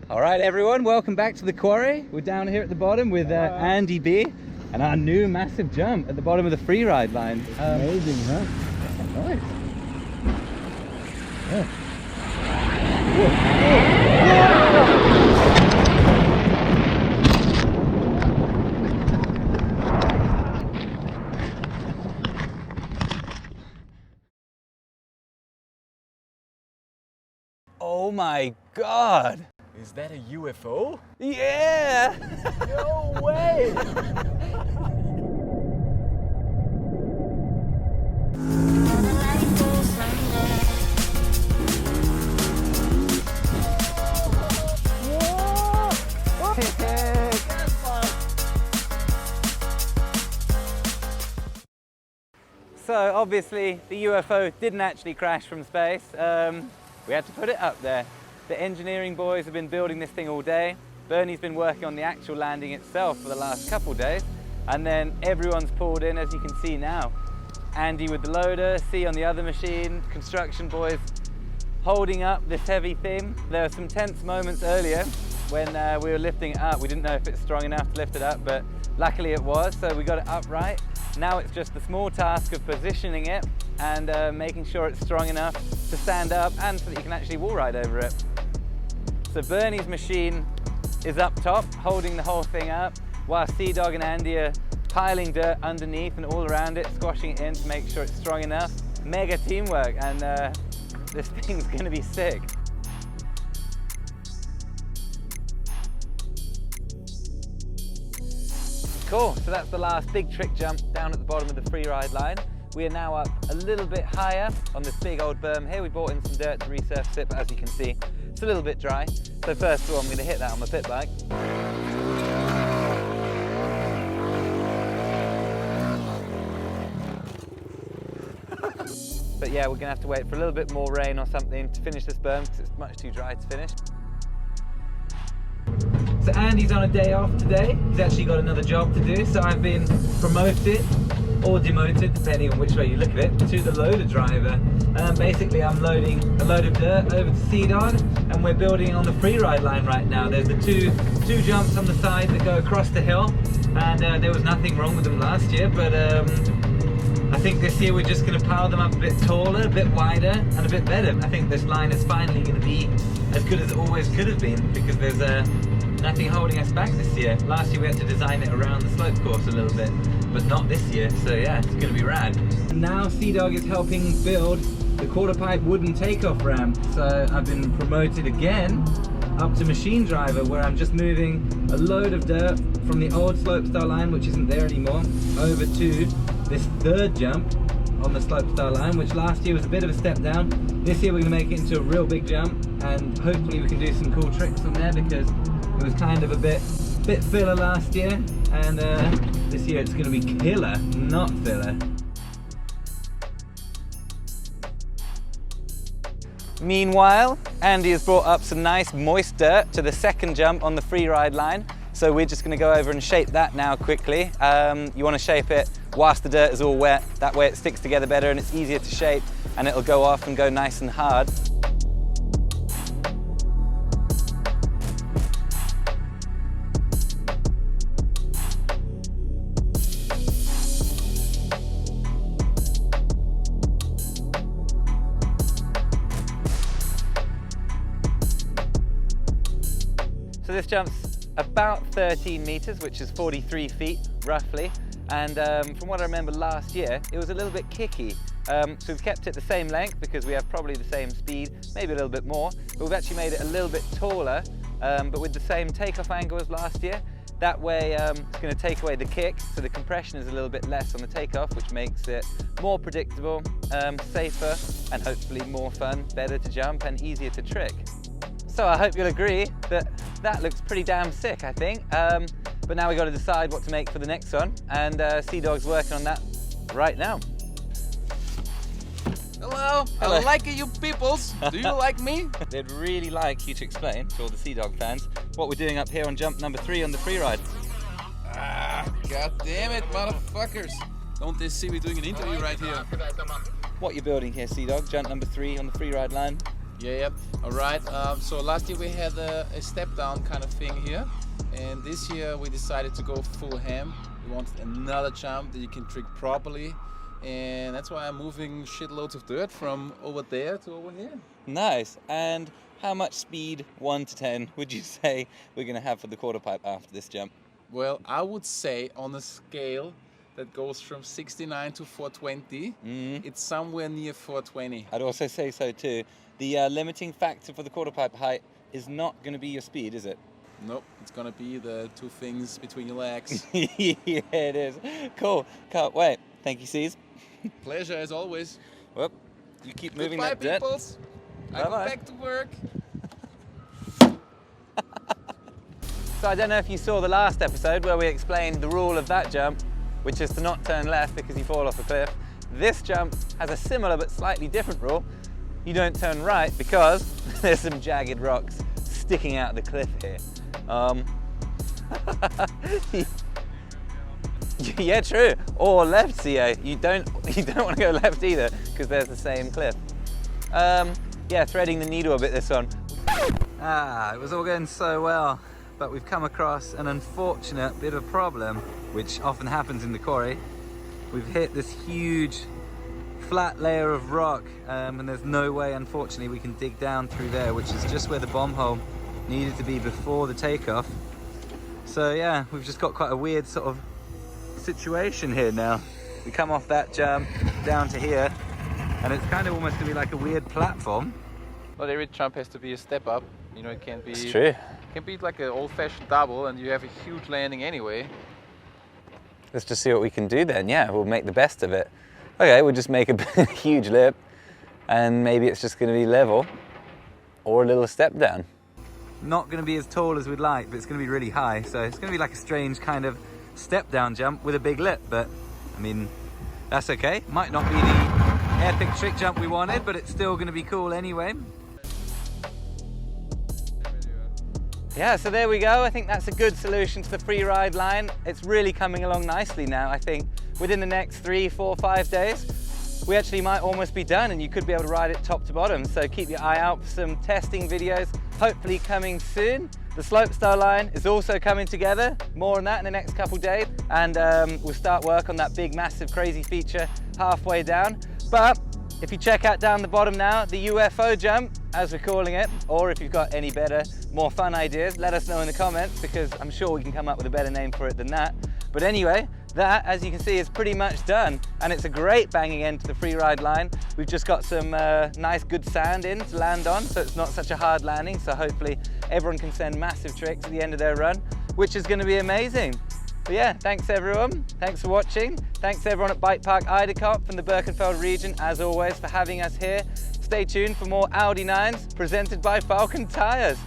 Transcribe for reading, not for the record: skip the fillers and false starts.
All right, everyone, welcome back to the quarry. We're down here at the bottom with Andy B and our new massive jump at the bottom of the free ride line. Amazing, huh? Nice. Yeah. Oh my God. Is that a UFO? Yeah! No way! So obviously the UFO didn't actually crash from space. We had to put it up there. The engineering boys have been building this thing all day. Bernie's been working on the actual landing itself for the last couple days. And then everyone's pulled in, as you can see now. Andy with the loader, C on the other machine, construction boys holding up this heavy thing. There were some tense moments earlier when we were lifting it up. We didn't know if it's strong enough to lift it up, but luckily it was, so we got it upright. Now it's just the small task of positioning it and making sure it's strong enough to stand up and so that you can actually wall ride over it. So Bernie's machine is up top, holding the whole thing up, while Sea-Dog and Andy are piling dirt underneath and all around it, squashing it in to make sure it's strong enough. Mega teamwork, and this thing's gonna be sick. Cool, so that's the last big trick jump down at the bottom of the free ride line. We are now up a little bit higher on this big old berm here. We brought in some dirt to resurface it, but as you can see, it's a little bit dry. So first of all, I'm going to hit that on my pit bike. But yeah, we're going to have to wait for a little bit more rain or something to finish this berm because it's much too dry to finish. So Andy's on a day off today. He's actually got another job to do, so I've been promoted or demoted, depending on which way you look at it, to the loader driver. Basically, I'm loading a load of dirt over to Sea-Dog, and we're building on the free ride line right now. There's the two jumps on the side that go across the hill, and there was nothing wrong with them last year, but I think this year we're just going to pile them up a bit taller, a bit wider, and a bit better. I think this line is finally going to be as good as it always could have been, because there's nothing holding us back this year. Last year we had to design it around the slope course a little bit, but not this year, so yeah, it's going to be rad. Now Sea-Dog is helping build the quarter pipe wooden takeoff ramp, so I've been promoted again up to machine driver, where I'm just moving a load of dirt from the old slopestyle line, which isn't there anymore, over to this third jump on the slopestyle line, which last year was a bit of a step down. This year we're going to make it into a real big jump, and hopefully we can do some cool tricks from there, because it was kind of a bit filler last year, and this year it's going to be killer, not filler. Meanwhile, Andy has brought up some nice moist dirt to the second jump on the free ride line. So we're just going to go over and shape that now quickly. You want to shape it whilst the dirt is all wet. That way it sticks together better and it's easier to shape, and it'll go off and go nice and hard. So this jump's about 13 meters, which is 43 feet roughly. And from what I remember last year, it was a little bit kicky. So we've kept it the same length because we have probably the same speed, maybe a little bit more, but we've actually made it a little bit taller, but with the same takeoff angle as last year. That way it's going to take away the kick, so the compression is a little bit less on the takeoff, which makes it more predictable, safer, and hopefully more fun, better to jump and easier to trick. So I hope you'll agree that that looks pretty damn sick, I think. But now we've got to decide what to make for the next one, and Sea-Dog's working on that right now. Hello, Hello. I like you peoples. Do you like me? They'd really like you to explain to all the Sea-Dog fans what we're doing up here on jump number 3 on the free ride. Ah, god damn it, motherfuckers. Don't they see me doing an interview right here? What you're building here, Sea-Dog, jump number 3 on the free ride line. Yeah. All right. So last year we had a step down kind of thing here, and this year we decided to go full ham. We wanted another jump that you can trick properly, and that's why I'm moving shitloads of dirt from over there to over here. Nice. And how much speed, 1 to 10, would you say we're going to have for the quarter pipe after this jump? Well, I would say on a scale that goes from 69 to 420, it's somewhere near 420. I'd also say so too. The limiting factor for the quarter pipe height is not going to be your speed, is it? Nope, it's gonna be the two things between your legs. Yeah, it is. Cool. Can't wait. Thank you, C's. Pleasure as always. Well, you keep moving Goodbye, that dirt. peoples. I go Bye-bye. back to work. So I don't know if you saw the last episode where we explained the rule of that jump, which is to not turn left because you fall off a cliff. This jump has a similar but slightly different rule. You don't turn right because there's some jagged rocks sticking out of the cliff here. Yeah, true. Or left, CA. You don't want to go left either because there's the same cliff. Yeah, threading the needle a bit this one. It was all going so well, but we've come across an unfortunate bit of problem, which often happens in the quarry. We've hit this huge flat layer of rock, and there's no way, unfortunately, we can dig down through there, which is just where the bomb hole needed to be before the takeoff. So yeah, we've just got quite a weird sort of situation here now. We come off that jump down to here, and it's kind of almost gonna be like a weird platform. Well, every jump has to be a step up. You know, it can't be. It's true. It can be like an old-fashioned double, and you have a huge landing anyway. Let's just see what we can do then. Yeah, we'll make the best of it. Okay, we'll just make a huge lip, and maybe it's just gonna be level or a little step down. Not gonna be as tall as we'd like, but it's gonna be really high. So it's gonna be like a strange kind of step down jump with a big lip, but I mean, that's okay. Might not be the epic trick jump we wanted, but it's still gonna be cool anyway. Yeah, so there we go. I think that's a good solution to the free ride line. It's really coming along nicely now. I think within the next 3, 4, 5 days, we actually might almost be done and you could be able to ride it top to bottom. So keep your eye out for some testing videos, hopefully coming soon. The slopestyle line is also coming together. More on that in the next couple days. And we'll start work on that big, massive, crazy feature halfway down. But if you check out down the bottom now, the UFO jump, as we're calling it, or if you've got any better, more fun ideas, let us know in the comments, because I'm sure we can come up with a better name for it than that. But anyway, that, as you can see, is pretty much done, and it's a great banging end to the free ride line. We've just got some nice, good sand in to land on, so it's not such a hard landing, so hopefully everyone can send massive tricks at the end of their run, which is going to be amazing. But yeah, thanks everyone. Thanks for watching. Thanks everyone at Bike Park Eidekop from the Birkenfeld region, as always, for having us here. Stay tuned for more Audi 9s presented by Falcon Tyres.